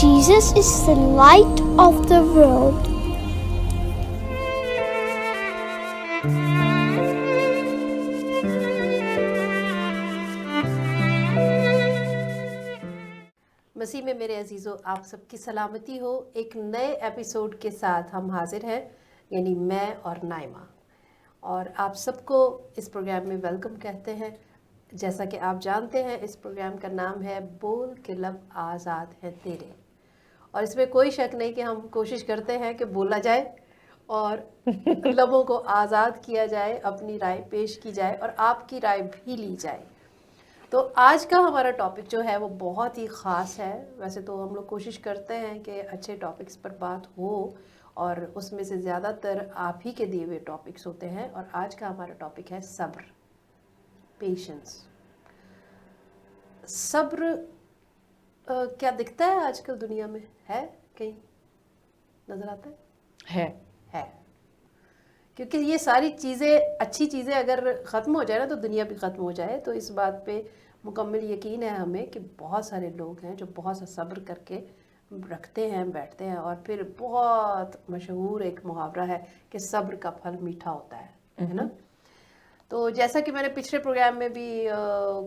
Jesus is the light of the world. मसीह में मेरे अजीज़ों, आप सबकी सलामती हो। एक नए एपिसोड के साथ हम हाजिर हैं, यानी मैं और नाइमा, और आप सबको इस प्रोग्राम में वेलकम कहते हैं। जैसा कि आप जानते हैं, इस प्रोग्राम का नाम है बोल के लब आज़ाद हैं तेरे, और इसमें कोई शक नहीं कि हम कोशिश करते हैं कि बोला जाए और लबों को आज़ाद किया जाए, अपनी राय पेश की जाए और आपकी राय भी ली जाए। तो आज का हमारा टॉपिक जो है वो बहुत ही ख़ास है। वैसे तो हम लोग कोशिश करते हैं कि अच्छे टॉपिक्स पर बात हो, और उसमें से ज़्यादातर आप ही के दिए हुए टॉपिक्स होते हैं। और आज का हमारा टॉपिक है सब्र, पेशेंस। सब्र क्या दिखता है आजकल दुनिया में? है कहीं नज़र आता है? क्योंकि ये सारी चीज़ें, अच्छी चीज़ें अगर ख़त्म हो जाए ना तो दुनिया भी ख़त्म हो जाए। तो इस बात पे मुकम्मल यकीन है हमें कि बहुत सारे लोग हैं जो बहुत सा सब्र करके रखते हैं, बैठते हैं। और फिर बहुत मशहूर एक मुहावरा है कि सब्र का फल मीठा होता है ना। तो जैसा कि मैंने पिछले प्रोग्राम में भी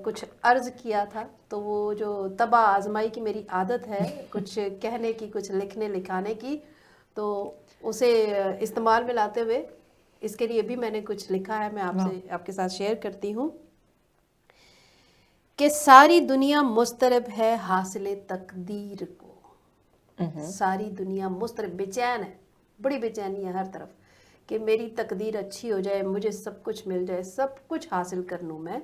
कुछ अर्ज़ किया था, तो वो जो तबा आजमाई की मेरी आदत है कुछ कहने की, कुछ लिखने लिखाने की, तो उसे इस्तेमाल में लाते हुए इसके लिए भी मैंने कुछ लिखा है, मैं आपके साथ शेयर करती हूँ कि सारी दुनिया मुस्तरब है हासिले तकदीर को। सारी दुनिया मुस्तरब, बेचैन है, बड़ी बेचैनी है हर तरफ कि मेरी तकदीर अच्छी हो जाए, मुझे सब कुछ मिल जाए, सब कुछ हासिल कर लूँ मैं।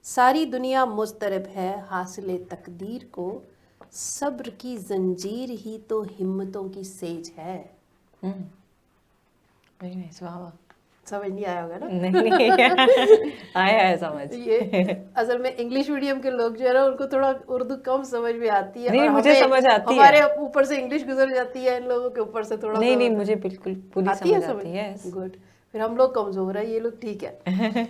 सारी दुनिया मुस्तरब है हासिले तकदीर को, सब्र की जंजीर ही तो हिम्मतों की सेज है। समझ नहीं आया होगा ना? नहीं आया है समझ। ये असल में इंग्लिश मीडियम के लोग जो है ना, उनको थोड़ा उर्दू कम समझ में आती है। नहीं, और मुझे समझ आती है। हमारे ऊपर से इंग्लिश गुजर जाती है, इन लोगों के ऊपर से थोड़ा नहीं, मुझे बिल्कुल पूरी समझ आती है। गुड, फिर हम लोग कमज़ोर है, ये लोग ठीक है।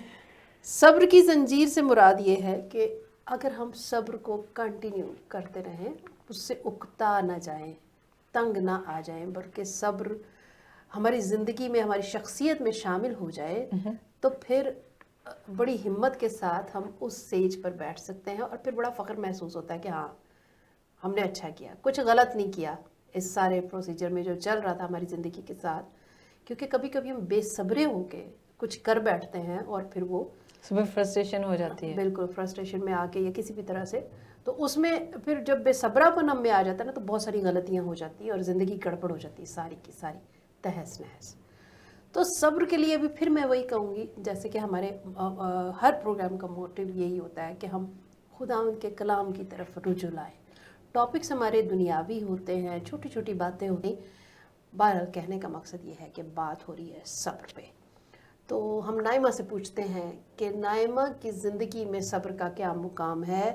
सब्र की जंजीर से मुराद ये है कि अगर हम सब्र को कंटिन्यू करते रहें, उससे उकता ना जाएं, तंग ना आ जाएं, बल्कि सब्र हमारी ज़िंदगी में, हमारी शख्सियत में शामिल हो जाए, तो फिर बड़ी हिम्मत के साथ हम उस सेज पर बैठ सकते हैं। और फिर बड़ा फ़ख्र महसूस होता है कि हाँ, हमने अच्छा किया, कुछ गलत नहीं किया इस सारे प्रोसीजर में जो चल रहा था हमारी ज़िंदगी के साथ। क्योंकि कभी कभी हम बेसब्रे होके कुछ कर बैठते हैं और फिर वो सुबह फ्रस्ट्रेशन हो जाती है। बिल्कुल, फ्रस्ट्रेशन में आके या किसी भी तरह से, तो उसमें फिर जब बेसब्रापन हम में आ जाता है ना, तो बहुत सारी गलतियाँ हो जाती हैं और ज़िंदगी गड़बड़ हो जाती है सारी की सारी, तहस नहस। तो सब्र के लिए भी फिर मैं वही कहूँगी, जैसे कि हमारे हर प्रोग्राम का मोटिव यही होता है कि हम खुदावंद के कलाम की तरफ रुजू लाएं। टॉपिक्स हमारे दुनियावी होते हैं, छोटी छोटी बातें होती। बहरहाल कहने का मकसद ये है कि बात हो रही है सब्र पे। तो हम नाइमा से पूछते हैं कि नाइमा की ज़िंदगी में सब्र का क्या मुकाम है,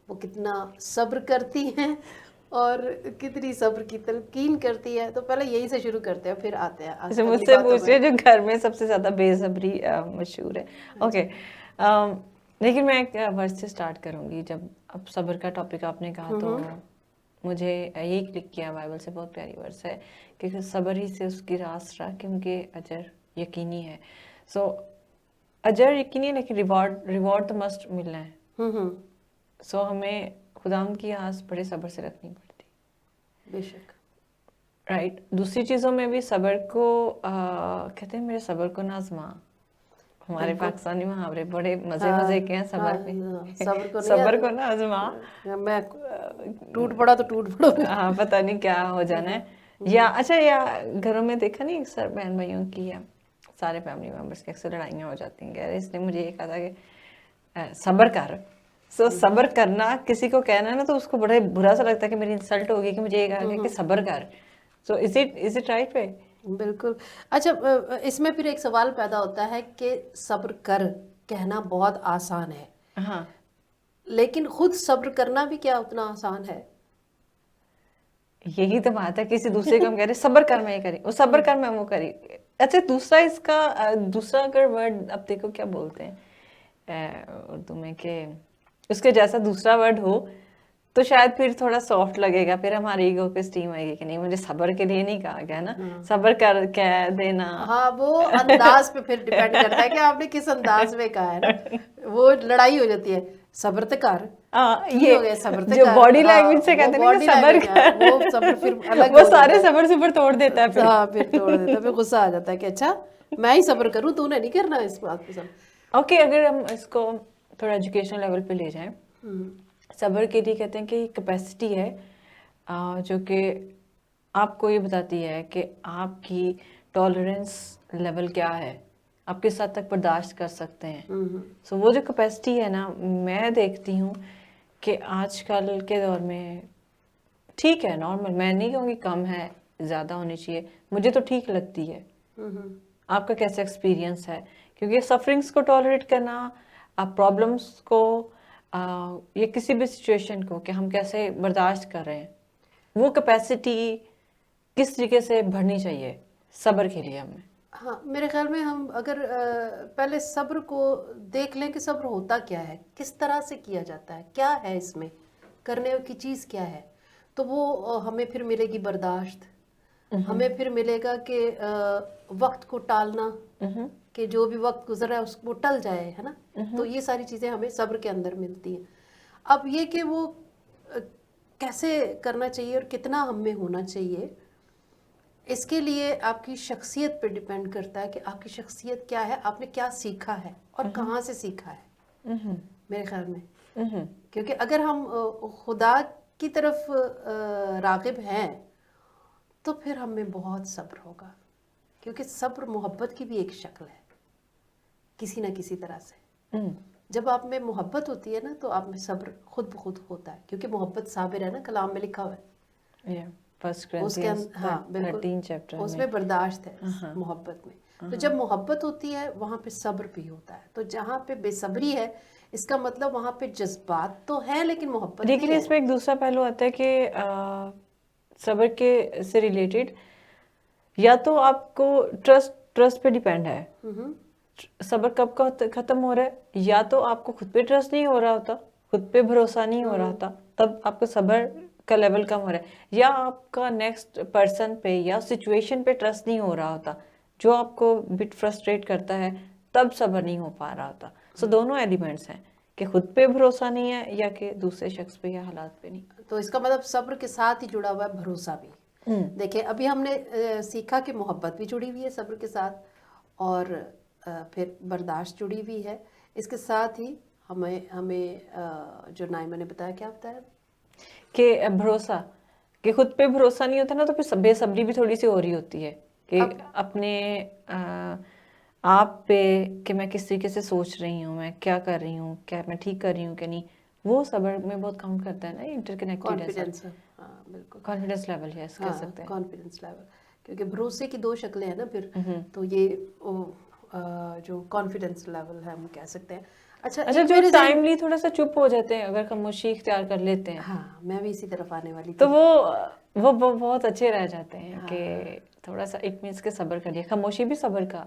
वो कितना सब्र करती हैं और कितनी सब्र की तलकीन करती है। तो पहले यही से शुरू करते हैं, फिर आते हैं मुझसे पूछिए जो घर में सबसे ज़्यादा बेसब्री मशहूर है। ओके, लेकिन मैं एक वर्ड से स्टार्ट करूँगी। जब अब सब्र का टॉपिक आपने कहा तो मुझे यही क्लिक किया, बाइबल से बहुत प्यारी वर्स है कि सब्र ही से उसकी रास रहा क्योंकि अजर यकीनी है। सो अजर यकीनी है, लेकिन रिवॉर्ड तो मस्ट मिलना है। सो हमें खुदावंद की आस बड़े सब्र से रखनी पड़ती। बेशक, राइट। दूसरी चीज़ों में भी सब्र को कहते हैं मेरे सब्र को नाज़मा। हमारे पाकिस्तानी मुहावरे बड़े मजे के हैं सब्र पे। सब्र को नाज़मा, मैं टूट पड़ा तो टूट पड़ा। हाँ, पता नहीं क्या हो जाना है। या अच्छा, या घरों में देखा नहीं सर बहन भाइयों की या सारे फैमिली मेंबर्स की अक्सर लड़ाइयाँ हो जाती हैं। इसने मुझे ये कहा था कि सब्र कर। सब्र करना, किसी को कहना है ना तो उसको बड़ा बुरा सा लगता है कि मेरी इंसल्ट होगी कि मुझे ये कहा कि सब्र कर। So is it right way? बिल्कुल। अच्छा, इसमें फिर एक सवाल पैदा होता है कि सब्र कर कहना बहुत आसान है, हाँ, लेकिन खुद सब्र करना भी क्या उतना आसान है? यही तो बात है। किसी दूसरे को हम कह रहे सब्र कर, मैं ये करी, वो सब्र कर, मैं वो करी। अच्छा, दूसरा इसका दूसरा अगर वर्ड अब देखो क्या बोलते हैं उर्दू में कि उसके जैसा दूसरा वर्ड हो तो शायद फिर थोड़ा सॉफ्ट लगेगा, फिर हमारे ईगो पे स्टीम आएगी कि नहीं मुझे सब्र के लिए नहीं कहा गया ना, सब्र कर कह देना। हाँ, वो अंदाज पे फिर डिपेंड करता है कि आपने किस अंदाज में कहा है ना, वो लड़ाई हो जाती है। सब्र तो कर, ये हो गया सब्र तो जो कर, बॉडी हाँ, लैंग्वेज से वो कहते हैं ना body कि सब्र language है, कर, वो सब्र फिर अलग वो हो सारे जाता है। सब्र सुबर तोड़ देता है फिर। हाँ, फिर तोड़ देता है, फिर गुस्सा आ जाता है कि अच्छा मैं ही सब्र करूँ, तूने नहीं करना इस बात पे सब। ओके, अगर हम इसको थोड़ा एजुकेशनल लेवल पे ले जाएं, सब्र के लिए कहते हैं कि कैपेसिटी है जो कि आपको ये बताती है कि आपकी टॉलरेंस लेवल क्या है, आप किस हद तक बर्दाश्त कर सकते हैं। सो वो जो कैपेसिटी है ना, मैं देखती हूँ कि आजकल के दौर में ठीक है, नॉर्मल, मैं नहीं कहूँगी कम है, ज़्यादा होनी चाहिए, मुझे तो ठीक लगती है। आपका कैसा एक्सपीरियंस है? क्योंकि सफरिंग्स को टॉलरेट करना, आप प्रॉब्लम्स को या किसी भी सिचुएशन को कि हम कैसे बर्दाश्त कर रहे हैं, वो कैपेसिटी किस तरीके से बढ़नी चाहिए सब्र के लिए हमें। हाँ, मेरे ख्याल में हम अगर पहले सब्र को देख लें कि सब्र होता क्या है, किस तरह से किया जाता है, क्या है इसमें करने की चीज़ क्या है, तो वो हमें फिर मिलेगी बर्दाश्त, हमें फिर मिलेगा कि वक्त को टालना, कि जो भी वक्त गुजरा है उसको टल जाए, है ना। तो ये सारी चीज़ें हमें सब्र के अंदर मिलती हैं। अब ये कि वो कैसे करना चाहिए और कितना हम में होना चाहिए, इसके लिए आपकी शख्सियत पे डिपेंड करता है कि आपकी शख्सियत क्या है, आपने क्या सीखा है और कहाँ से सीखा है, मेरे ख्याल में। क्योंकि अगर हम खुदा की तरफ राग़िब हैं तो फिर हम में बहुत सब्र होगा, क्योंकि सब्र मोहब्बत की भी एक शक्ल है किसी ना किसी तरह से। जब आप में मोहब्बत होती है ना तो आप में सब्र खुद ब खुद होता है, क्योंकि मोहब्बत साबिर है ना, कलाम में लिखा हुआ है। उसके अंदर हाँ बिल्कुल, उसमें बर्दाश्त है मोहब्बत में। तो जब मोहब्बत होती है वहाँ पे सब्र भी होता है। तो जहाँ पे बेसब्री है इसका मतलब वहाँ पे जज्बात तो है लेकिन मोहब्बत नहीं है। लेकिन इसमें एक दूसरा पहलू आता है कि सब्र के से रिलेटेड या तो आपको ट्रस्ट पे डिपेंड है, सब्र कब का खत्म हो रहा है, या तो आपको खुद पे ट्रस्ट नहीं हो रहा होता, खुद पे भरोसा नहीं हो रहा होता, तब आपको सब्र का लेवल कम हो रहा है, या आपका नेक्स्ट पर्सन पे या सिचुएशन पे ट्रस्ट नहीं हो रहा होता जो आपको बिट फ्रस्ट्रेट करता है, तब सब्र नहीं हो पा रहा होता। सो दोनों एलिमेंट्स हैं कि खुद पे भरोसा नहीं है या कि दूसरे शख्स पे या हालात पे नहीं। तो इसका मतलब सब्र के साथ ही जुड़ा हुआ है भरोसा भी। देखिए अभी हमने सीखा कि मोहब्बत भी जुड़ी हुई है सब्र के साथ, और फिर बर्दाश्त जुड़ी हुई है। इसके साथ ही हमें जो नाइमा ने बताया, क्या बताया कि भरोसा, कि खुद पे भरोसा नहीं होता ना तो फिर बेसब्री भी थोड़ी सी हो रही होती है कि अपने आप पे कि मैं किस तरीके से सोच रही हूँ, मैं क्या कर रही हूँ, क्या मैं ठीक कर रही हूँ कि नहीं, वो सब्र में बहुत काउंट करता है ना, इंटरकनेक्टेड है। कॉन्फिडेंस, हाँ बिल्कुल, कॉन्फिडेंस लेवल, यस कह सकते हैं कॉन्फिडेंस लेवल, क्योंकि भरोसे की दो शक्लें हैं ना फिर। तो ये जो कॉन्फिडेंस लेवल है हम कह सकते हैं। अच्छा जो टाइमली थोड़ा सा चुप हो जाते हैं, अगर खामोशी इख्तियार कर लेते हैं, हाँ मैं भी इसी तरफ आने वाली थी, तो वो बहुत अच्छे रह जाते हैं कि थोड़ा सा इट मीन्स के सब्र करिए। खामोशी भी सब्र का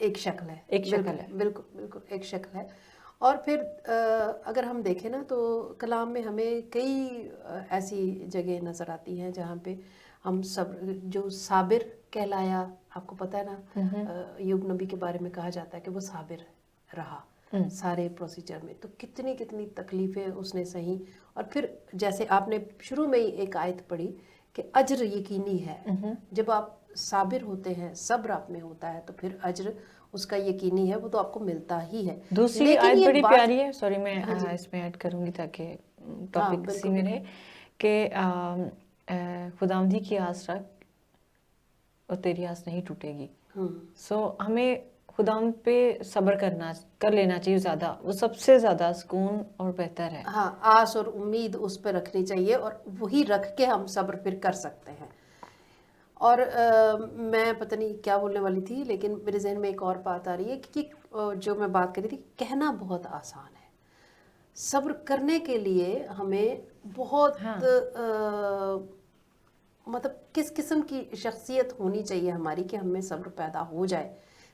एक शक्ल है, एक शक्ल है, बिल्कुल बिल्कुल एक शक्ल है। और फिर अगर हम देखें ना तो कलाम में हमें कई ऐसी जगह नज़र आती हैं जहाँ पे हम सब्र, जो साबिर कहलाया, आपको पता है ना, अय्यूब नबी के बारे में कहा जाता है कि वो साबिर रहा सारे प्रोसीजर में। तो कितनी कितनी तकलीफ़ें उसने सही, और फिर जैसे आपने शुरू में ही एक आयत पढ़ी कि अज्र यकीनी है। जब आप साबिर होते हैं, सब्र आप में होता है, तो फिर अज्र उसका यकीनी है, वो तो आपको मिलता ही है। दूसरी आयत बड़ी प्यारी है, सॉरी मैं इसमें ऐड करूंगी ताकि टॉपिक इसी में रहे, कि खुदावंदी की आस रख और तेरी आस नहीं टूटेगी। सो हमें खुदावंद पे सब्र कर लेना चाहिए ज़्यादा, वो सबसे ज़्यादा सुकून और बेहतर है। हाँ, आस और उम्मीद उस पर रखनी चाहिए, और वही रख के हम सब्र फिर कर सकते हैं। और मैं पता नहीं क्या बोलने वाली थी, लेकिन मेरे जहन में एक और बात आ रही है कि जो मैं बात कर रही थी, कहना बहुत आसान है, सब्र करने के लिए हमें बहुत मतलब किस किस्म की शख्सियत होनी चाहिए हमारी कि हमें सब्र पैदा हो जाए।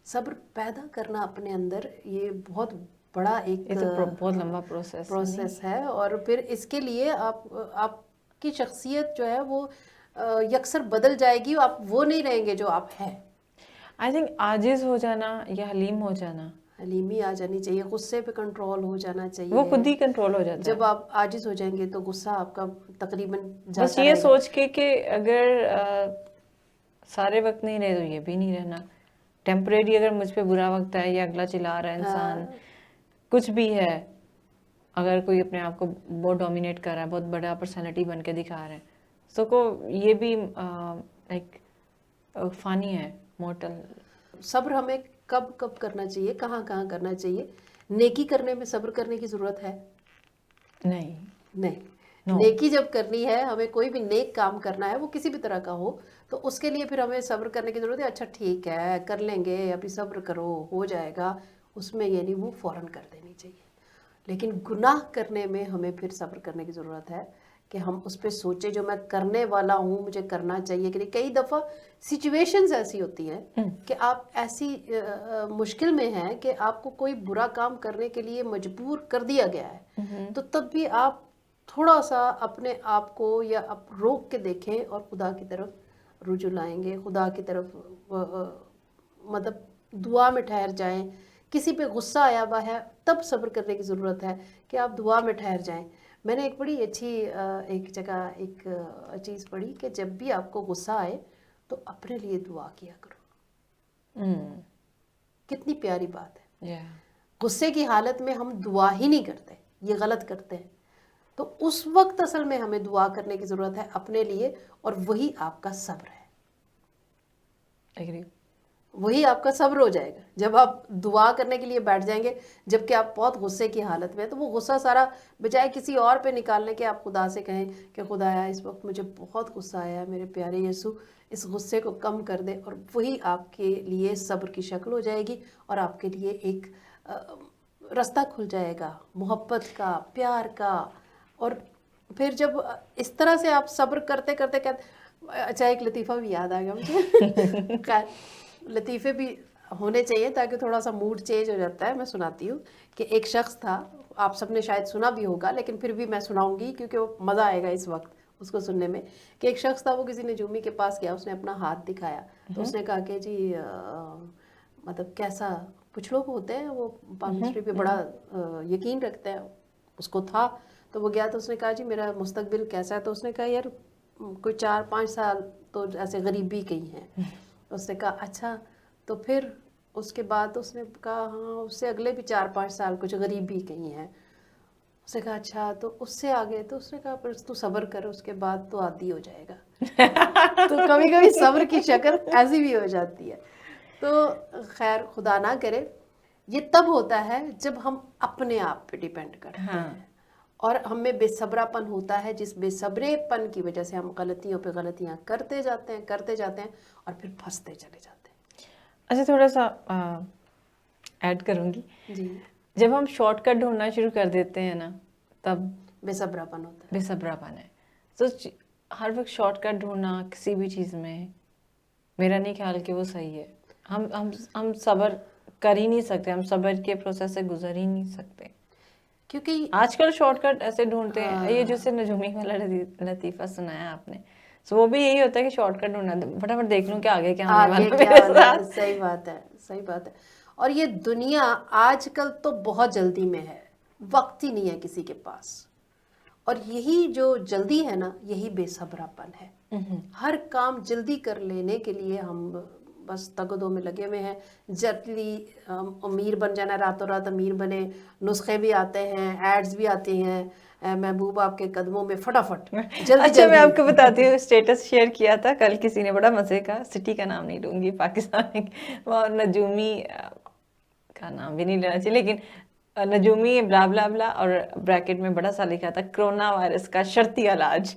सब्र पैदा करना अपने अंदर ये बहुत بڑا ایک یہ تو بہت لمبا پروسیس ہے، اور پھر اس کے لیے آپ کی شخصیت جو ہے وہ یکسر بدل جائے گی، آپ وہ نہیں رہیں گے جو آپ ہیں. آئی تھنک عاجز ہو جانا یا حلیم ہو جانا، حلیمی آ جانی چاہیے، غصے پہ کنٹرول ہو جانا چاہیے. وہ خود ہی کنٹرول ہو جاتا ہے. جب آپ عاجز ہو جائیں گے تو غصہ آپ کا تقریباً جاتا بس یہ سوچ کے کہ اگر سارے وقت نہیں رہے تو یہ بھی نہیں رہنا، ٹیمپریری اگر مجھ پہ برا وقت ہے یا اگلا چلا رہا ہے انسان، کچھ بھی ہے، اگر کوئی اپنے آپ کو بہت ڈومینیٹ کر رہا ہے، بہت بڑا پرسنالٹی بن کے دکھا رہا ہے، سو کو یہ بھی لائک فانی ہے، مورٹل. صبر ہمیں کب کب کرنا چاہیے، کہاں کہاں کرنا چاہیے؟ نیکی کرنے میں صبر کرنے کی ضرورت ہے؟ نہیں. نیکی جب کرنی ہے، ہمیں کوئی بھی نیک کام کرنا ہے، وہ کسی بھی طرح کا ہو، تو اس کے لیے پھر ہمیں صبر کرنے کی ضرورت ہے. اچھا ٹھیک ہے، کر لیں گے، ابھی صبر کرو، ہو جائے گا. اس میں یہ نہیں وہ فوراً کر دینی چاہیے. لیکن گناہ کرنے میں ہمیں پھر صبر کرنے کی ضرورت ہے کہ ہم اس پہ سوچیں جو میں کرنے والا ہوں مجھے کرنا چاہیے کہ نہیں. کئی دفعہ سچویشنز ایسی ہوتی ہیں کہ آپ ایسی مشکل میں ہیں کہ آپ کو کوئی برا کام کرنے کے لیے مجبور کر دیا گیا ہے، تو تب بھی آپ تھوڑا سا اپنے آپ کو یا روک کے دیکھیں اور خدا کی طرف رجوع لائیں گے، خدا کی طرف مطلب دعا میں ٹھہر جائیں. کسی پہ غصہ آیا ہوا ہے تب صبر کرنے کی ضرورت ہے کہ آپ دعا میں ٹھہر جائیں. میں نے ایک بڑی اچھی ایک جگہ ایک چیز پڑھی کہ جب بھی آپ کو غصہ آئے تو اپنے لیے دعا کیا کرو. کتنی پیاری بات ہے. غصے کی حالت میں ہم دعا ہی نہیں کرتے، یہ غلط کرتے ہیں. تو اس وقت اصل میں ہمیں دعا کرنے کی ضرورت ہے اپنے لیے، اور وہی آپ کا صبر ہے. وہی آپ کا صبر ہو جائے گا جب آپ دعا کرنے کے لیے بیٹھ جائیں گے جبکہ آپ بہت غصے کی حالت میں ہیں. تو وہ غصہ سارا بجائے کسی اور پہ نکالنے کے آپ خدا سے کہیں کہ خدایا اس وقت مجھے بہت غصہ آیا ہے، میرے پیارے یسوع اس غصے کو کم کر دے. اور وہی آپ کے لیے صبر کی شکل ہو جائے گی، اور آپ کے لیے ایک رستہ کھل جائے گا محبت کا، پیار کا. اور پھر جب اس طرح سے آپ صبر کرتے کرتے اچھا ایک لطیفہ بھی یاد آ گیا مجھے. خیر لطیفے بھی ہونے چاہیے تاکہ تھوڑا سا موڈ چینج ہو جاتا ہے. میں سناتی ہوں کہ ایک شخص تھا، آپ سب نے شاید سنا بھی ہوگا لیکن پھر بھی میں سناؤں گی کیونکہ وہ مزہ آئے گا اس وقت اس کو سننے میں. کہ ایک شخص تھا، وہ کسی نجومی کے پاس گیا، اس نے اپنا ہاتھ دکھایا تو اس نے کہا کہ جی مطلب کیسا، کچھ لوگ ہوتے ہیں وہ پامسٹری پہ بڑا یقین رکھتے ہیں، اس کو تھا. تو وہ گیا تو اس نے کہا جی میرا مستقبل کیسا ہے؟ تو اس نے کہا یار کوئی 4-5 سال تو ایسے غریبی کہیں ہیں. اس نے کہا اچھا. تو پھر اس کے بعد اس نے کہا ہاں اس سے اگلے بھی 4-5 سال کچھ غریبی کہیں ہیں. اس نے کہا اچھا. تو اس سے آگے تو اس نے کہا پر تو صبر کر، اس کے بعد تو عادی ہو جائے گا. تو کبھی کبھی صبر کی شکل ایسی بھی ہو جاتی ہے. تو خیر خدا نہ کرے، یہ تب ہوتا ہے جب ہم اپنے آپ پہ ڈیپینڈ کرتے ہیں اور ہمیں بے صبرا پن ہوتا ہے، جس بے صبرے پن کی وجہ سے ہم غلطیوں پہ غلطیاں کرتے جاتے ہیں اور پھر پھنستے چلے جاتے ہیں. اچھا تھوڑا سا ایڈ کروں گی. جی. جب ہم شارٹ کٹ ڈھونڈنا شروع کر دیتے ہیں نا تب بے صبرا پن ہوتا ہے. بے صبرا پن ہے. تو ہر وقت شارٹ کٹ ڈھونڈنا کسی بھی چیز میں میرا نہیں خیال کہ وہ صحیح ہے. ہم صبر کر ہی نہیں سکتے، ہم صبر کے پروسیس سے گزر ہی نہیں سکتے کیونکہ آج کل شارٹ کٹ ایسے ڈھونڈتے ہیں. یہ جو سے نجومی والا لطیفہ سنایا آپ نے، سو وہ بھی یہی ہوتا ہے کہ شارٹ کٹ ڈھونڈنا، فٹافٹ دیکھ لوں کہ آگے کیا ہونے والا ہے. صحیح بات ہے، صحیح بات ہے. اور یہ دنیا آج کل تو بہت جلدی میں ہے، وقت ہی نہیں ہے کسی کے پاس. اور یہی جو جلدی ہے نا، یہی بے صبرا پن ہے. ہر کام جلدی کر لینے کے لیے ہم بس تگدوں میں لگے ہوئے ہیں. جلدی امیر بن جانا، راتوں رات امیر بنے، نسخے بھی آتے ہیں، ایڈز بھی آتے ہیں، محبوب آپ کے قدموں میں فٹافٹ جلدی. اچھا میں آپ کو بتاتی ہوں، اسٹیٹس شیئر کیا تھا کل کسی نے، بڑا مزے کا، سٹی کا نام نہیں لوں گی، پاکستان وہ نجومی کا نام بھی نہیں لینا چاہیے لیکن نجومی بلا بلا بلا، اور بریکٹ میں بڑا سا لکھا تھا کرونا وائرس کا شرطی علاج.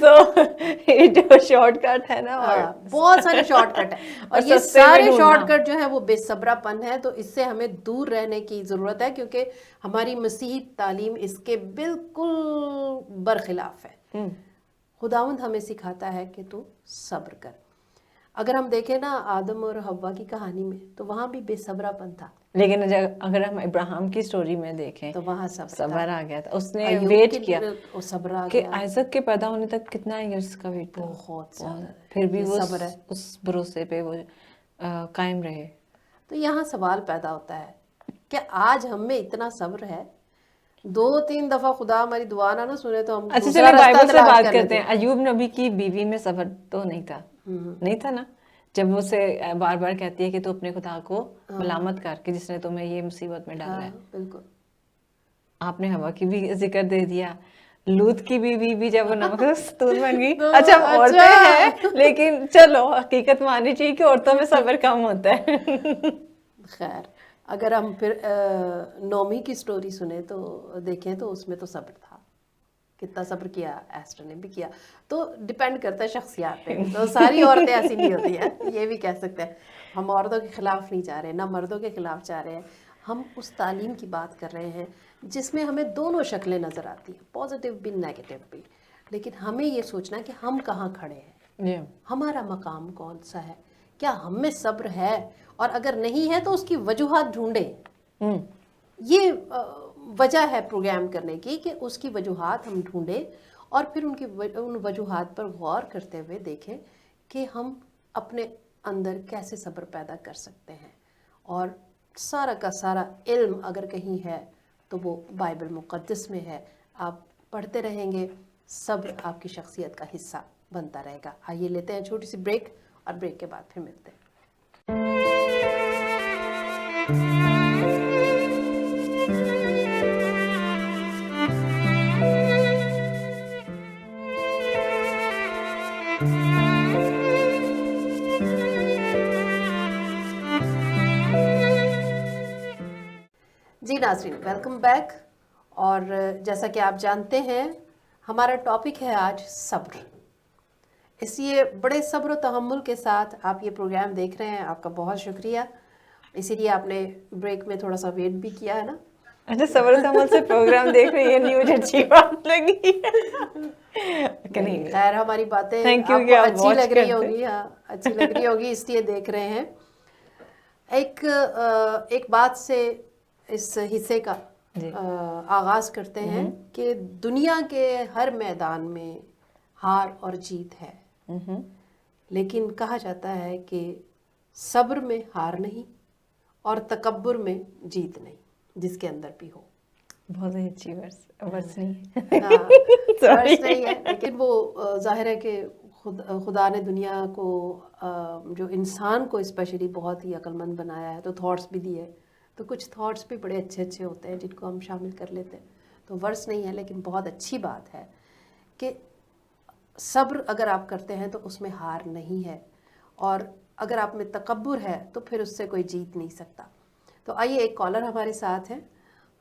تو یہ جو شارٹ کٹ ہے نا، بہت سارے شارٹ کٹ ہیں اور یہ سارے شارٹ کٹ جو ہے وہ بے صبرا پن ہے. تو اس سے ہمیں دور رہنے کی ضرورت ہے کیونکہ ہماری مسیحی تعلیم اس کے بالکل برخلاف ہے. خداوند ہمیں سکھاتا ہے کہ تو صبر کر. अगर हम देखें ना आदम और हव्वा की कहानी में, तो वहाँ भी बेसब्रापन था, लेकिन अगर हम इब्राहिम की स्टोरी में देखें तो वहाँ सब्र था। सब्र आ गया था, उसने अय्यूब वेट के किया वो सब्र आ कि गया, आइजक के पैदा होने तक कितना ईयर्स का वेट था, बहुत ज़्यादा। फिर भी ये वो सब्र है। उस भरोसे पे वो कायम रहे। तो यहाँ सवाल पैदा होता है कि आज हम में इतना सब्र है, 2-3 दफा खुदा हमारी दुआ ना सुने तो हम अच्छा दूसरा चलिए रास्ता बाइबल से तलाश बात कर करते लेते हैं। अय्यूब नबी की बीवी में सब्र तो नहीं था, नहीं था ना, जब वो उसे बार बार कहती है कि तू अपने खुदा को मलामत कर कि जिसने तुम्हें ये मुसीबत में डाला है। बिल्कुल। आपने हवा की भी जिक्र दे दिया, लूत की बीवी भी जब वो नमस्तूर बन गई। तो अच्छा हम औरतें हैं, लेकिन चलो हकीकत माननी चाहिए कि औरतों में सब्र कम होता है। खैर, अगर हम फिर नोमी की स्टोरी सुने तो देखें तो उसमें तो सब्र था, कितना सब्र किया, एस्टर ने भी किया। तो डिपेंड करता है शख्सियात पे, तो सारी औरतें ऐसी नहीं होती हैं, ये भी कह सकते हैं। हम औरतों के खिलाफ नहीं जा रहे, ना मर्दों के खिलाफ जा रहे हैं, हम उस तालीम की बात कर रहे हैं जिसमें हमें दोनों शक्लें नज़र आती हैं, पॉजिटिव भी नेगेटिव भी। लेकिन हमें ये सोचना कि हम कहाँ खड़े हैं, हमारा मकाम कौन सा है, क्या हम में सब्र है, और अगर नहीं है तो उसकी वजूहात ढूंढें। ये वजह है प्रोग्राम करने की कि उसकी वजूहात हम ढूंढें और फिर उन वजूहात पर गौर करते हुए देखें कि हम अपने अंदर कैसे सब्र पैदा कर सकते हैं। और सारा का सारा इल्म अगर कहीं है तो वो बाइबल मुक़द्दस में है। आप पढ़ते रहेंगे, सब्र आपकी शख्सियत का हिस्सा बनता रहेगा। आइए लेते हैं छोटी सी ब्रेक, और ब्रेक के बाद फिर मिलते हैं। जी नाज़रीन, वेलकम बैक। और जैसा कि आप जानते हैं हमारा टॉपिक है आज सब्र। इसलिए बड़े सब्र और तहम्मुल के साथ आप ये प्रोग्राम देख रहे हैं, आपका बहुत शुक्रिया। इसीलिए आपने ब्रेक में थोड़ा सा वेट भी किया है ना। अच्छा, सब्र तहम्मुल से प्रोग्राम देख रही है, नहीं मुझे अच्छी बात लगी। खैर, हमारी बातें आपको अच्छी लग रही होगी, हाँ अच्छी लग रही होगी, इसलिए देख रहे हैं। एक बात से इस हिस्से का आगाज़ करते हैं कि दुनिया के हर मैदान में हार और जीत है, लेकिन कहा जाता है कि सब्र में हार नहीं और तकब्बुर में जीत नहीं, जिसके अंदर भी हो। बहुत ही अच्छी वर्स नहीं वर्स नहीं है, लेकिन वो जाहिर है कि खुदा ने दुनिया को, जो इंसान को स्पेशली बहुत ही अक्लमंद बनाया है, तो थॉट्स भी दिए, तो कुछ थॉट्स भी बड़े अच्छे अच्छे होते हैं जिनको हम शामिल कर लेते हैं। तो वर्स नहीं है, लेकिन बहुत अच्छी बात है कि सब्र अगर आप करते हैं तो उसमें हार नहीं है, और अगर आप में तकब्बुर है तो फिर उससे कोई जीत नहीं सकता। तो आइए, एक कॉलर हमारे साथ हैं,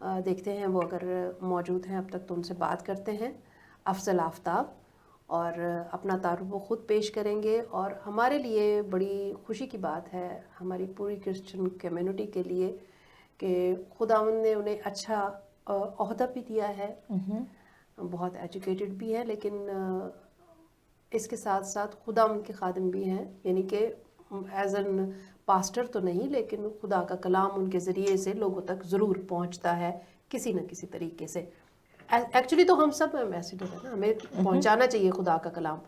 देखते हैं वो अगर मौजूद हैं अब तक, तो उनसे बात करते हैं। अफजल आफ्ताब, और अपना तारुफ वो ख़ुद पेश करेंगे। और हमारे लिए बड़ी खुशी की बात है, हमारी पूरी क्रिश्चियन कम्युनिटी के लिए, कि खुदावंद ने उन्हें अच्छा ओहदा भी दिया है, बहुत एजुकेटेड भी है, लेकिन इसके साथ साथ खुदावंद के खादिम भी हैं, यानी कि एज एन पास्टर तो नहीं, लेकिन खुदा का कलाम उनके ज़रिए से लोगों तक ज़रूर पहुंचता है किसी न किसी तरीके से। एक्चुअली तो हम सब एम्बेसडर है ना, हमें पहुंचाना चाहिए खुदा का कलाम।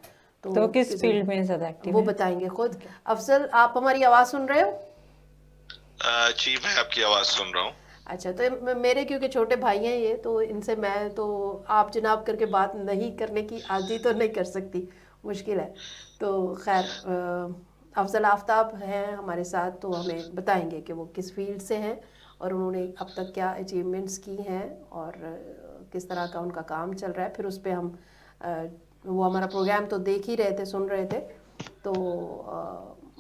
तो किस फील्ड में ज़्यादा एक्टिव वो बताएंगे खुद। अफजल, आप हमारी आवाज़ सुन रहे हो? जी, मैं आपकी आवाज़ सुन रहा हूँ। अच्छा, तो मेरे क्योंकि छोटे भाई हैं ये, तो इनसे मैं तो आप जनाब करके बात नहीं करने की आदि तो नहीं कर सकती, मुश्किल है। तो खैर, अफजल आफ्ताब हैं हमारे साथ, तो हमें बताएंगे कि वो किस फील्ड से हैं और उन्होंने अब तक क्या अचीवमेंट्स की हैं और किस तरह का उनका काम चल रहा है। फिर उस पर हम वो हमारा प्रोग्राम तो देख ही रहे थे, सुन रहे थे, तो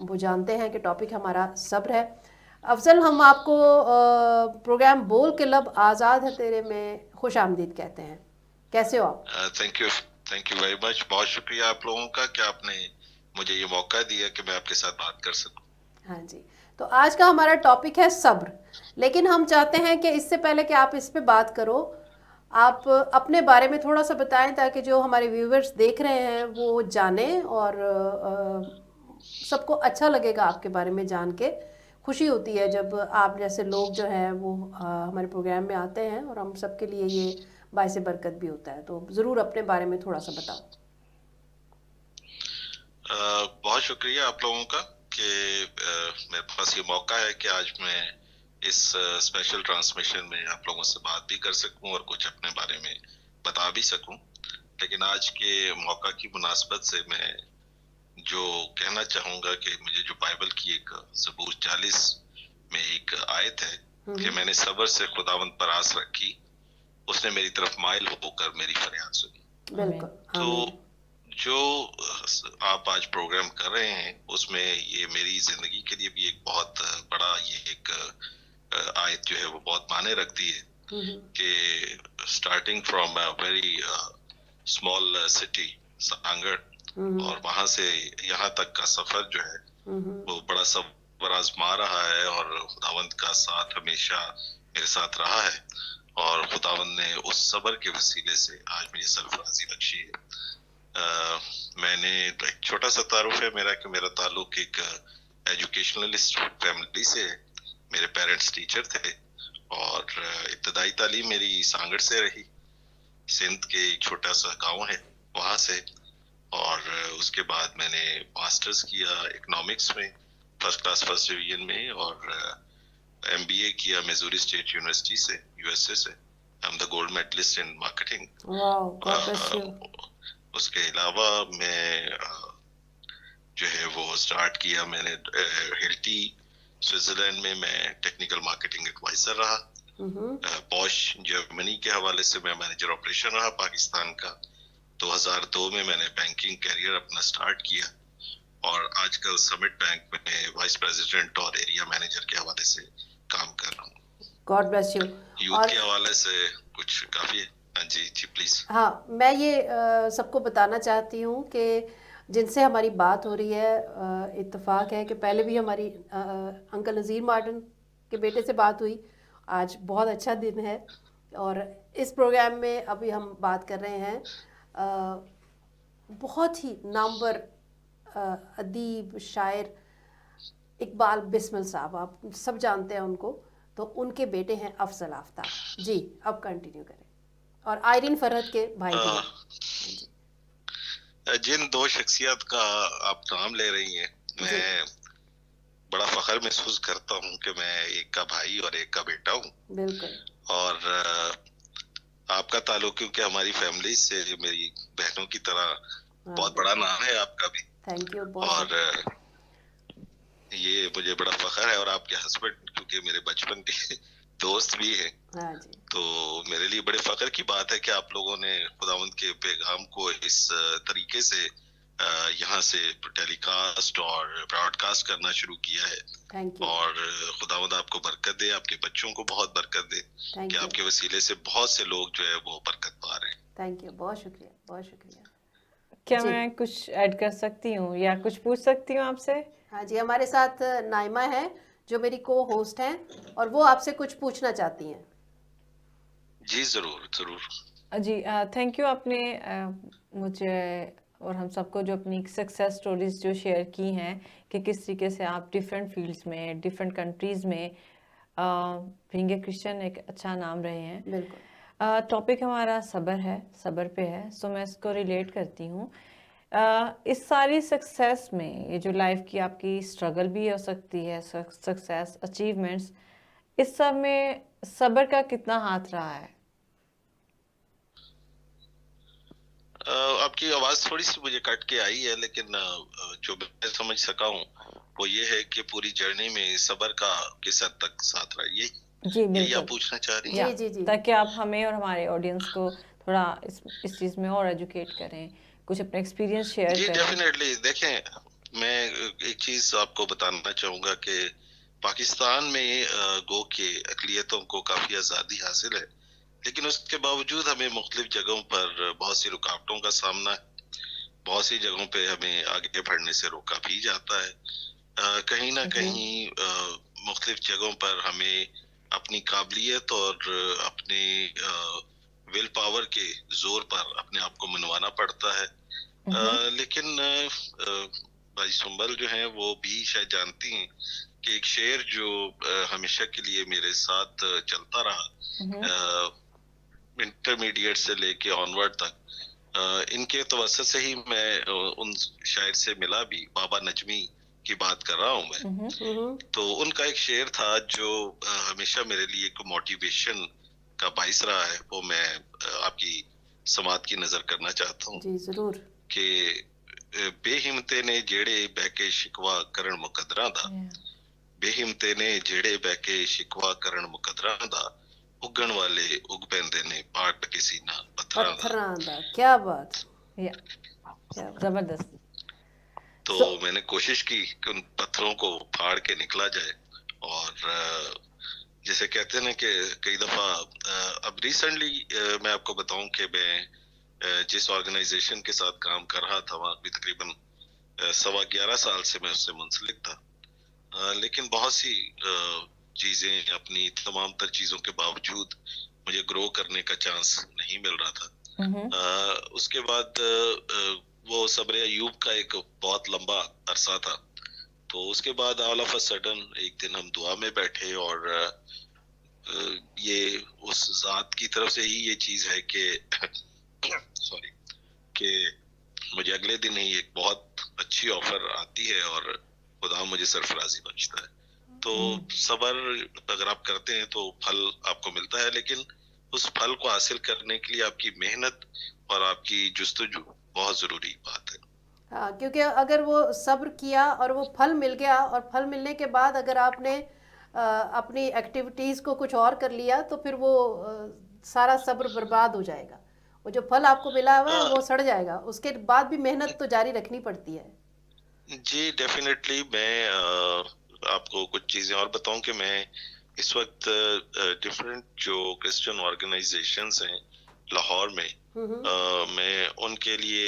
वो जानते हैं कि टॉपिक हमारा सब्र है। अफजल, हम आपको प्रोग्राम बोल के लब आज़ाद है तेरे में खुश आमदीद कहते हैं। कैसे हो आप? Thank you very much. बहुत शुक्रिया आप लोगों का कि आपने मुझे ये मौका दिया कि मैं आपके साथ बात कर सकूं। हाँ जी, तो आज का हमारा टॉपिक है सब्र, लेकिन हम चाहते हैं कि इससे पहले कि आप इस पे बात करो, आप अपने बारे में थोड़ा सा बताएं ताकि जो हमारे व्यूवर्स देख रहे हैं वो जानें और سب کو اچھا لگے گا آپ کے بارے میں جان کے. خوشی ہوتی ہے جب آپ جیسے لوگ جو ہیں وہ ہمارے پروگرام میں آتے ہیں اور ہم سب کے لیے یہ باعث برکت بھی ہوتا ہے. تو ضرور اپنے بارے میں تھوڑا سا بتاؤ. بہت شکریہ آپ لوگوں کا کہ میرے پاس یہ موقع ہے کہ آج میں اس اسپیشل ٹرانسمیشن میں آپ لوگوں سے بات بھی کر سکوں اور کچھ اپنے بارے میں بتا بھی سکوں. لیکن آج کے موقع کی مناسبت سے میں جو کہنا چاہوں گا کہ مجھے جو بائبل کی ایک زبور 40 میں ایک آیت ہے کہ میں نے صبر سے خداوند پر آس رکھی, اس نے میری طرف مائل ہو کر میری فریاد سنی. بالکل. تو جو آپ آج پروگرام کر رہے ہیں اس میں یہ میری زندگی کے لیے بھی ایک بہت بڑا یہ ایک آیت جو ہے وہ بہت معنی رکھتی ہے کہ starting from very small city Sanghar, اور وہاں سے یہاں تک کا سفر جو ہے وہ بڑا صبر آزما رہا ہے, اور خداوند کا ساتھ ہمیشہ میرے ساتھ رہا ہے, اور خداوند نے اس صبر کے وسیلے سے آج مجھے سرفرازی بخشی ہے. میں نے ایک چھوٹا سا تعارف ہے میرا کہ میرا تعلق ایک ایجوکیشنلسٹ فیملی سے ہے. میرے پیرنٹس ٹیچر تھے اور ابتدائی تعلیم میری سانگڑ سے رہی, سندھ کے ایک چھوٹا سا گاؤں ہے وہاں سے, اور اس کے بعد میں نے ماسٹرز کیا اکنامکس میں فرسٹ کلاس فرسٹ ڈویژن میں, اور MBA کیا میزوری اسٹیٹ یونیورسٹی سے USA سے. I'm the gold medalist in marketing. Wow, God bless you. اس کے علاوہ میں جو ہے وہ اسٹارٹ کیا میں نے ہلٹی سوئٹزرلینڈ میں ٹیکنیکل مارکیٹنگ ایڈوائزر رہا. پوش جرمنی کے حوالے سے میں مینیجر آپریشن رہا پاکستان کا. 2002 میں نے بینکنگ کیریئر اپنا سٹارٹ کیا, اور آج کل سمٹ بینک میں وائس پریزیڈنٹ اور ایریا مینیجر کے حوالے سے کام کر رہا ہوں. God bless you. یوتھ کے حوالے سے کچھ کافی ہے. ہاں جی پلیز. ہاں, میں یہ سب کو بتانا چاہتی ہوں کہ جن سے ہماری بات ہو رہی ہے, اتفاق ہے کہ پہلے بھی ہماری انکل نذیر مارٹن کے بیٹے سے بات ہوئی. آج بہت اچھا دن ہے, اور اس پروگرام میں ابھی ہم بات کر رہے ہیں بہت ہی نامور ادیب شاعر اقبال بسمل صاحب, آپ سب جانتے ہیں ان کو. تو ان کے بیٹے ہیں افضل آفتاب جی. اب کنٹینیو کریں. اور آئرین فرحت کے بھائی بھی ہیں. جن دو شخصیات کا آپ نام لے رہی ہیں, میں بڑا فخر محسوس کرتا ہوں کہ میں ایک کا بھائی اور ایک کا بیٹا ہوں. بالکل. اور آپ کا تعلق کیونکہ ہماری فیملی سے میری بہنوں کی طرح بہت بڑا نام ہے آپ کا بھی. Thank you. اور یہ مجھے بڑا فخر ہے, اور آپ کے ہسبینڈ کیونکہ میرے بچپن کے دوست بھی ہیں, تو میرے لیے بڑے فخر کی بات ہے کہ آپ لوگوں نے خداوند کے پیغام کو اس طریقے سے یہاں سے ٹیلی کاسٹ اور براڈ کاسٹ کرنا شروع کیا ہے. اور خداوند آپ کو برکت دے, آپ کے بچوں کو بہت برکت دے کہ آپ کے وسیلے سے بہت سے لوگ جو ہے وہ برکت پا رہے ہیں. تھینک یو, بہت شکریہ, بہت شکریہ. کیا میں کچھ ایڈ کر سکتی ہوں یا کچھ پوچھ سکتی ہوں آپ سے؟ ہاں جی, ہمارے ساتھ نائمہ ہے جو میری کو ہوسٹ ہیں, اور وہ آپ سے کچھ پوچھنا چاہتی ہیں. جی ضرور ضرور. جی تھینک یو. آپ نے مجھے اور ہم سب کو جو اپنی سکسیس سٹوریز جو شیئر کی ہیں کہ کس طریقے سے آپ ڈیفرنٹ فیلڈز میں ڈیفرنٹ کنٹریز میں بینگ اے کرسچن ایک اچھا نام رہے ہیں. بالکل. ٹاپک ہمارا صبر ہے, صبر پہ ہے, سو میں اس کو ریلیٹ کرتی ہوں. اس ساری سکسیس میں یہ جو لائف کی آپ کی اسٹرگل بھی ہو سکتی ہے, سکسیس اچیومنٹس, اس سب میں صبر کا کتنا ہاتھ رہا ہے؟ آپ کی آواز تھوڑی سی مجھے کٹ کے آئی ہے, لیکن جو میں سمجھ سکا ہوں وہ یہ ہے کہ پوری جرنی میں صبر کا کس حد تک ساتھ رہا. یہی آپ پوچھنا چاہ رہی ہیں؟ جی. تاکہ آپ ہمیں اور ہمارے آڈینس کو تھوڑا اس چیز میں اور ایجوکیٹ کریں, کچھ اپنا ایکسپیرینس شیئر کریں. جی ڈیفینیٹلی. دیکھیں, میں ایک چیز آپ کو بتانا چاہوں گا کہ پاکستان میں گو کے اقلیتوں کو کافی آزادی حاصل ہے, لیکن اس کے باوجود ہمیں مختلف جگہوں پر بہت سی رکاوٹوں کا سامنا ہے. بہت سی جگہوں پہ ہمیں آگے بڑھنے سے روکا بھی جاتا ہے. کہیں نہ کہیں مختلف جگہوں پر ہمیں اپنی قابلیت اور اپنے ول پاور کے زور پر اپنے آپ کو منوانا پڑتا ہے. لیکن भाई सुंबल जो हैं वो भी शायद जानती हैं कि एक शेर जो हमेशा के लिए मेरे साथ चलता रहा, इंटरमीडिएट से लेके ऑनवर्ड तक, इनके तवज्जुह से ही मैं उन शायर से मिला भी, बाबा नजमी की बात कर रहा हूँ मैं। तो उनका एक शेर था जो हमेशा मेरे लिए एक मोटिवेशन का बाइस रहा है, वो मैं आपकी समात की नजर करना चाहता हूँ। जी जरूर। कि बेहिम्मते ने जेड़े बहके शिकवा करन मुकदरां दा, बेहिम्मते ने जेड़े बहके शिकवा करन मुकदरां दा, उगण वाले उग पैंदे ने पाट किसी ना पत्थरां दा। पत्थरां दा, क्या बात, जबरदस्त। तो मैंने कोशिश की कि उन पत्थरों को फाड़ के निकला जाए, और जैसे कहते हैं ना कि कई दफा अब रिसेंटली मैं आपको बताऊं कि मैं जिस ऑर्गेनाइजेशन के साथ काम कर रहा था वहाँ भी तकरीबन 11.25 साल से मैं उससे मुंसलिक था, लेकिन बहुत सी चीजें, अपनी तमाम तर चीजों के बावजूद मुझे ग्रो करने का चांस नहीं मिल रहा था। उसके बाद वो सब्र अयूब का एक बहुत लंबा अरसा था, तो उसके बाद ऑल ऑफ अ सडन एक दिन हम दुआ में बैठे, और ये उस जात की तरफ से ही ये चीज है कि सॉरी, कि मुझे अगले दिन ही एक बहुत अच्छी ऑफर आती है और खुदा मुझे सरफराजी बख्शता है। तो सब्र अगर आप करते हैं तो फल आपको मिलता है, लेकिन उस फल को हासिल करने के लिए आपकी मेहनत और आपकी जुस्तजू बहुत जरूरी बात है। हाँ, क्योंकि अगर वो सब्र किया और वो फल मिल गया, और फल मिलने के बाद अगर आपने अपनी एक्टिविटीज़ को कुछ और कर लिया, तो फिर वो सारा सब्र बर्बाद हो जाएगा। वो जो फल आपको मिला हुआ है वो सड़ जाएगा, उसके बाद भी मेहनत तो जारी रखनी पड़ती है। जी डेफिनेटली। मैं आपको कुछ चीजें और बताऊं कि मैं इस वक्त डिफरेंट जो क्रिश्चियन ऑर्गेनाइजेशंस हैं लाहौर में, मैं उनके लिए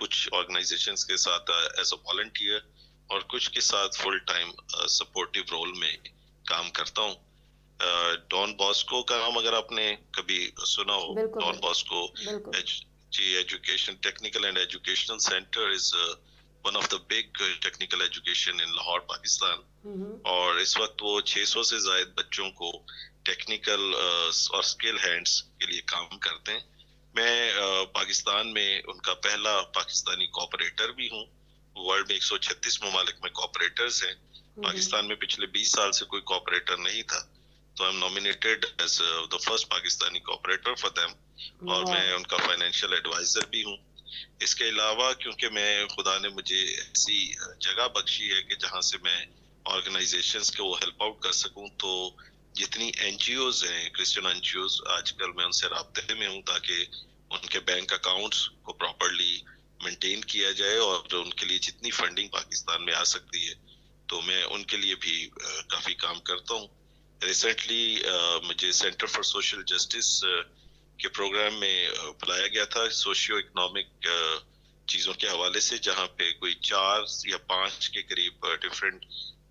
कुछ ऑर्गेनाइजेशंस के साथ एज अ वॉलंटियर और कुछ के साथ फुल टाइम सपोर्टिव रोल में काम करता हूँ। डॉन बॉस्को का नाम अगर आपने कभी सुना हो, Don Bosco ji education technical and educational centre is one of the big technical education in Lahore Pakistan, और इस वक्त वो 600 से ज्यादा बच्चों को टेक्निकल और स्किल हैंड्स के लिए काम करते हैं। मैं पाकिस्तान में उनका पहला पाकिस्तानी कोऑपरेटर भी हूँ। वर्ल्ड में 136 ममालिक में कोऑपरेटर्स हैं। पाकिस्तान में पिछले 20 साल से कोई कोऑपरेटर नहीं था, तो I am nominated as the first Pakistani cooperator for them, और मैं उनका फाइनेंशियल एडवाइजर भी हूँ। इसके अलावा क्योंकि मैं खुदा ने मुझे ऐसी जगह बख्शी है कि जहाँ से मैं ऑर्गेनाइजेशंस को हेल्प आउट कर सकूँ, तो जितनी एनजीओज हैं, क्रिश्चियन एनजीओज, आजकल मैं उनसे राब्ते में हूँ ताकि उनके बैंक अकाउंट्स को प्रॉपर्ली मेंटेन किया जाए और उनके लिए जितनी फंडिंग पाकिस्तान में आ सकती है, तो मैं उनके लिए भी काफ़ी काम करता हूँ। रिसेंटली मुझे सेंटर फॉर सोशल जस्टिस के प्रोग्राम में बुलाया गया था, सोशियो इकोनॉमिक चीज़ों के हवाले से, जहाँ पे कोई 4 या 5 के करीब डिफरेंट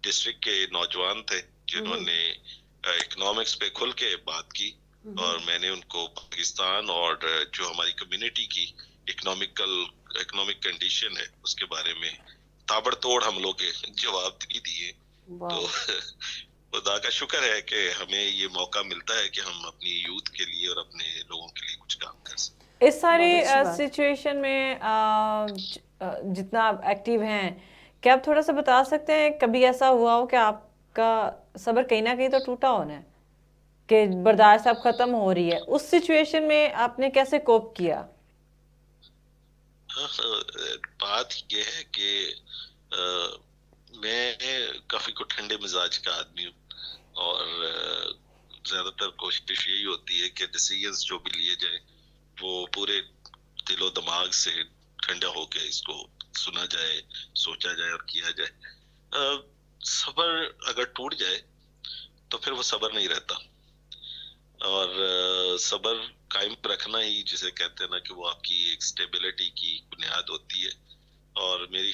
डिस्ट्रिक्ट के नौजवान थे जिन्होंने इकोनॉमिक्स पे खुल के बात की, और मैंने उनको पाकिस्तान और जो हमारी कम्युनिटी की इकोनॉमिक कंडीशन है उसके बारे में ताबड़तोड़ हमलों के जवाब भी दिए। तो खुदा का शुक्र है कि हमें ये मौका मिलता है कि हम अपनी यूथ के लिए और अपने लोगों के लिए कुछ काम कर सकें। इस सारी सिचुएशन में जितना आप एक्टिव हैं, क्या आप थोड़ा सा बता सकते हैं कभी ऐसा हुआ हो कि आपका सब्र कहीं ना कहीं तो टूटा होना है, कि बर्दाश्त अब खत्म हो रही है, उस सिचुएशन में आपने कैसे कोप किया? बात ये है कि मैं काफी को ठंडे मिजाज का आदमी हूँ, और ज्यादातर कोशिश यही होती है कि डिसीजंस जो भी लिए जाए वो पूरे दिलो दिमाग से ठंडा होके इसको सुना जाए, सोचा जाए और किया जाए। सब्र अगर टूट जाए तो फिर वो सब्र नहीं रहता, और सब्र कायम रखना ही जिसे कहते हैं ना कि वो आपकी एक स्टेबिलिटी की बुनियाद होती है। और मेरी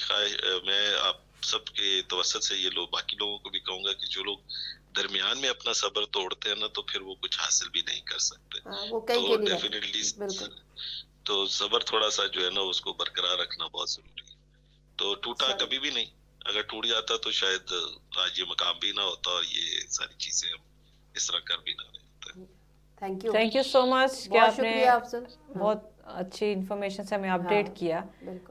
मैं आप सबके तवसत से ये लोग बाकी लोगों को भी कहूंगा कि जो लोग दरमियान में अपना सब्र तोड़ते हैं ना, तो फिर वो कुछ हासिल भी नहीं कर सकते। वो कहीं तो डेफिनेटली तो सब्र थोड़ा सा जो है ना उसको बरकरार रखना बहुत जरूरी है। तो टूटा कभी भी नहीं, अगर टूट जाता तो शायद आज ये मकाम भी ना होता और ये सारी चीजें हम इस तरह कर भी ना रहे होते। थैंक यू सो मच कि बहुत आपने शुक्रिया अफजल, बहुत अच्छी इन्फॉर्मेशन से हमें अपडेट किया।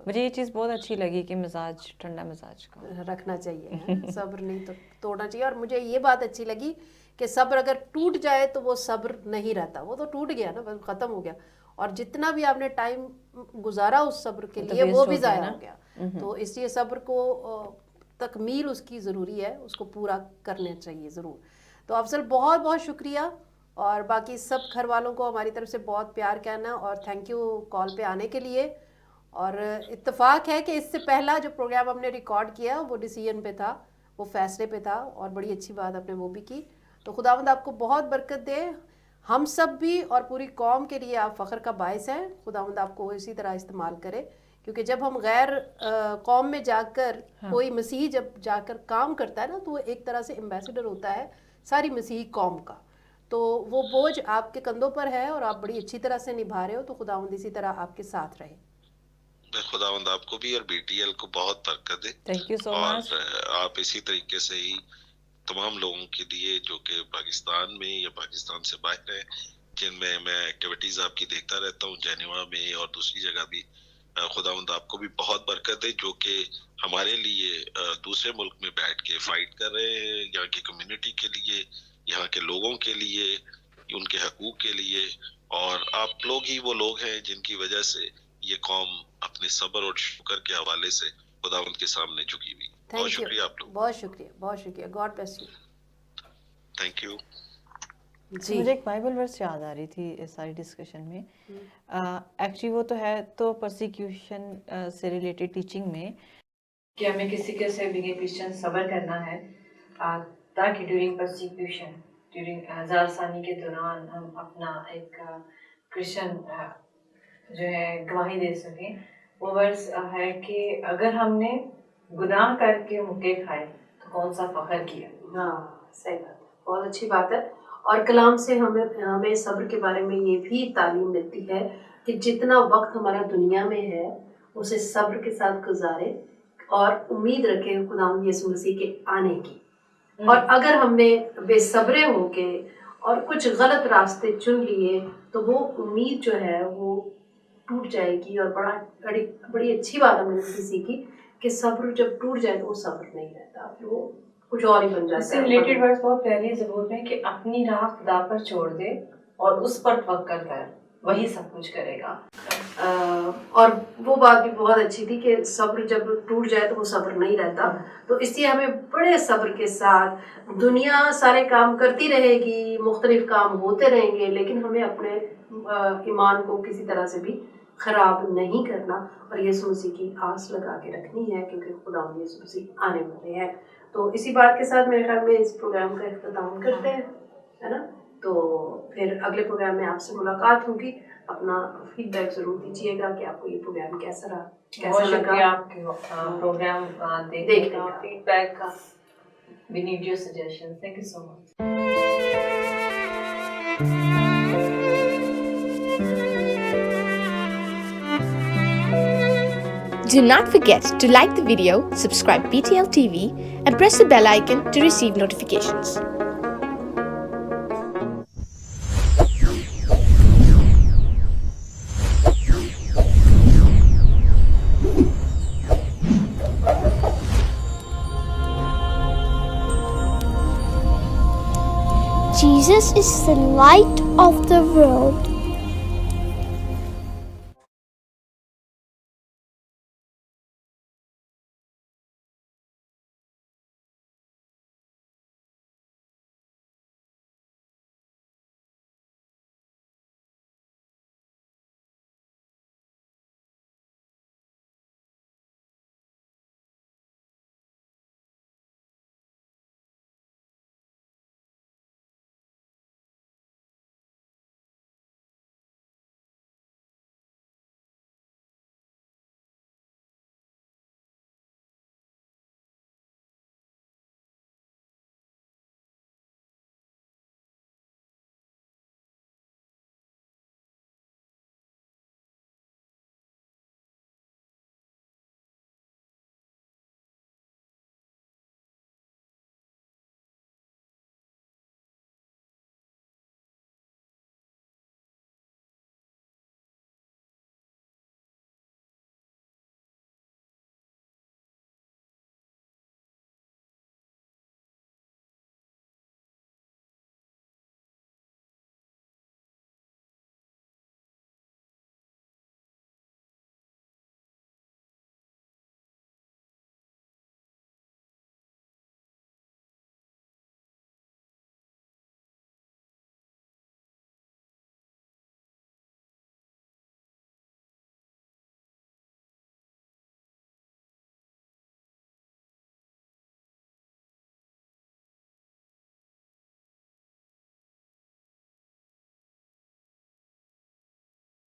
मुझे ये चीज़ बहुत अच्छी लगी कि मिजाज, ठंडा मिजाज का रखना चाहिए, सब्र नहीं तो तोड़ना चाहिए। और मुझे ये बात अच्छी लगी कि सब्र अगर टूट जाए तो वो सब्र नहीं रहता, वो तो टूट गया ना, बस ख़त्म हो गया, और जितना भी आपने टाइम गुजारा उस सब्र के लिए वो भी ज़ाया हो गया। तो इसलिए सब्र को तकमील उसकी ज़रूरी है, उसको पूरा करना चाहिए ज़रूर। तो अफजल बहुत बहुत शुक्रिया, और बाकी सब घर वालों को हमारी तरफ से बहुत प्यार कहना, और थैंक यू कॉल पे आने के लिए। और इत्तेफाक है कि इससे पहला जो प्रोग्राम हमने रिकॉर्ड किया वो डिसीजन पे था, वो फैसले पे था, और बड़ी अच्छी बात आपने वो भी की। तो खुदावंद आपको बहुत बरकत दे, हम सब भी और पूरी कौम के लिए आप फ़ख्र का बायस हैं। खुदावंद आपको इसी तरह इस्तेमाल करे, क्योंकि जब हम गैर कौम में जाकर कोई मसीह जब जाकर काम करता है ना, तो वो एक तरह से एम्बेसडर होता है सारी मसीह कौम का। तो वो बोझ आपके कंधों पर है और आप बड़ी अच्छी तरह से निभा रहे हो। तो खुदावंद इसी तरह आपके साथ रहे। खुदावंद आपको भी और बीटीएल को बहुत बरकत दे। Thank you so much. और आप इसी तरीके से ही तमाम लोगों के लिए जो कि पाकिस्तान में या पाकिस्तान से बाहर हैं, जिनमें मैं एक्टिविटीज आपकी देखता रहता हूँ जेनेवा में और दूसरी जगह भी, खुदावंद आपको भी बहुत बरकत दे, जो कि हमारे लिए दूसरे मुल्क में बैठ के फाइट कर रहे हैं, यहाँ की कम्युनिटी के लिए, यहाँ के लोगों के लिए, उनके हकूक के लिए। और आप लोग ही वो लोग हैं जिनकी वजह से ये कौम अपने सब्र और शुक्र के हवाले से खुदावंद के सामने झुकी हुई। बहुत शुक्रिया आप लोग, बहुत शुक्रिया, बहुत शुक्रिया। God bless you. Thank you जी। मुझे एक बाइबल वर्स याद आ रही थी इस सारी डिस्कशन में। एक्चुअली वो तो है तो परसिक्यूशन से रिलेटेड टीचिंग में कि हमें किसी के से भी क्रिश्चियन सब्र करना है, ताकि ड्यूरिंग परसिक्यूशन, ड्यूरिंग ज़ारसानी के दौरान हम अपना एक क्रिश्चियन जो है गवाही दे सकें। वो वर्स है कि अगर हमने गुनाह करके मुक्के खाए तो कौन सा फ़ख्र किया। हाँ, सही बात है, बहुत अच्छी बात है। और कलाम से हमें सब्र के बारे में ये भी तालीम मिलती है कि जितना वक्त हमारा दुनिया में है उसे सब्र के साथ गुजारे और उम्मीद रखें खुदावंद यीशु मसीह के आने की। और अगर हमने बेसब्रे होके और कुछ गलत रास्ते चुन लिए तो वो उम्मीद जो है वो टूट जाएगी। और बड़ी अच्छी बात हमने सीखी कि सब्र जब टूट जाए तो वो सब्र नहीं रहता, फिर वो कुछ और ही बन जाता है। इससे रिलेटेड वर्ड्स बहुत पहले ज़रूरत है कि अपनी राह खुदा पर छोड़ दे और उस पर तवक्कल कर, वही सब कुछ करेगा। और वो बात भी बहुत अच्छी थी कि सब्र जब टूट जाए तो वो सब्र नहीं रहता। तो इसलिए हमें बड़े सब्र के साथ, दुनिया सारे काम करती रहेगी, मुख्तलिफ काम होते रहेंगे, लेकिन हमें अपने ईमान को किसी तरह से भी ख़राब नहीं करना और यीशु मसीह की आस लगा के रखनी है, क्योंकि खुदावंद यीशु मसीह आने वाले हैं। तो इसी बात के साथ मेरे ख्याल में इस प्रोग्राम का इख्तिताम करते हैं, है ना। तो फिर अगले प्रोग्राम में आपसे मुलाकात होगी। अपना फीडबैक ज़रूर दीजिएगा कि आपको ये प्रोग्राम कैसा रहा, कैसा लगा। आपके प्रोग्राम देखने का, फीडबैक का। We need your suggestions. Thank you so much. Do not forget to like the video, subscribe BTL TV, and press the bell icon to receive notifications. Jesus is the light of the world.